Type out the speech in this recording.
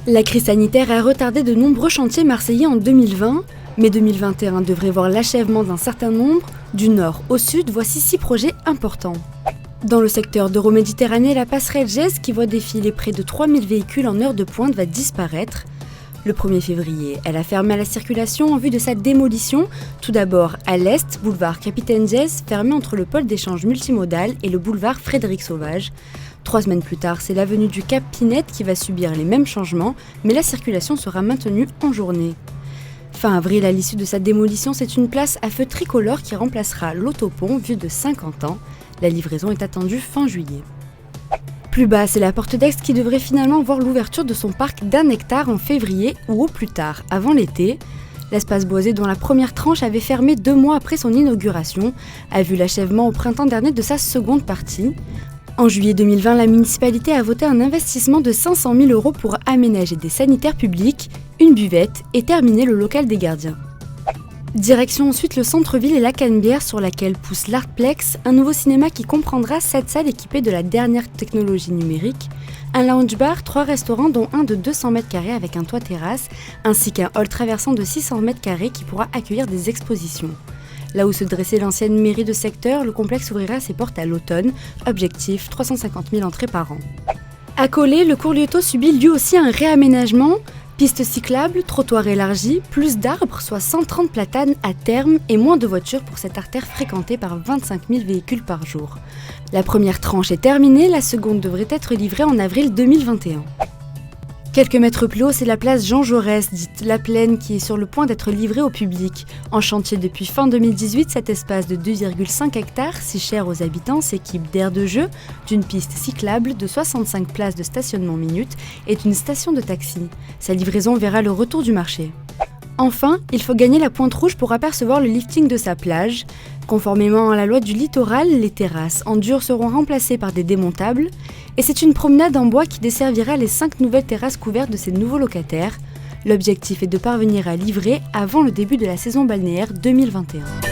La crise sanitaire a retardé de nombreux chantiers marseillais en 2020, mais 2021 devrait voir l'achèvement d'un certain nombre. Du nord au sud, voici 6 projets importants. Dans le secteur d'Euroméditerranée, la passerelle Gèze, qui voit défiler près de 3000 véhicules en heure de pointe, va disparaître. Le 1er février, elle a fermé à la circulation en vue de sa démolition. Tout d'abord, à l'est, boulevard Capitaine Gèze, fermé entre le pôle d'échange multimodal et le boulevard Frédéric Sauvage. 3 semaines plus tard, c'est l'avenue du Cap Pinette qui va subir les mêmes changements, mais la circulation sera maintenue en journée. Fin avril, à l'issue de sa démolition, c'est une place à feu tricolore qui remplacera l'autopont vue de 50 ans. La livraison est attendue fin juillet. Plus bas, c'est la Porte d'Aix qui devrait finalement voir l'ouverture de son parc d'1 hectare en février ou au plus tard, avant l'été. L'espace boisé, dont la première tranche avait fermé 2 mois après son inauguration, a vu l'achèvement au printemps dernier de sa seconde partie. En juillet 2020, la municipalité a voté un investissement de 500 000 € pour aménager des sanitaires publics, une buvette et terminer le local des gardiens. Direction ensuite le centre-ville et la Canebière sur laquelle pousse l'Artplex, un nouveau cinéma qui comprendra 7 salles équipées de la dernière technologie numérique, un lounge bar, 3 restaurants dont un de 200 m² avec un toit terrasse, ainsi qu'un hall traversant de 600 m² qui pourra accueillir des expositions. Là où se dressait l'ancienne mairie de secteur, le complexe ouvrira ses portes à l'automne. Objectif, 350 000 entrées par an. À Collet, le cours Liotto subit lui aussi un réaménagement. Pistes cyclables, trottoirs élargis, plus d'arbres, soit 130 platanes à terme et moins de voitures pour cette artère fréquentée par 25 000 véhicules par jour. La première tranche est terminée, la seconde devrait être livrée en avril 2021. Quelques mètres plus haut, c'est la place Jean Jaurès, dite La Plaine, qui est sur le point d'être livrée au public. En chantier depuis fin 2018, cet espace de 2,5 hectares, si cher aux habitants, s'équipe d'aires de jeu, d'une piste cyclable, de 65 places de stationnement minute et d'une station de taxi. Sa livraison verra le retour du marché. Enfin, il faut gagner la Pointe Rouge pour apercevoir le lifting de sa plage. Conformément à la loi du littoral, les terrasses en dur seront remplacées par des démontables. Et c'est une promenade en bois qui desservira les 5 nouvelles terrasses couvertes de ces nouveaux locataires. L'objectif est de parvenir à livrer avant le début de la saison balnéaire 2021.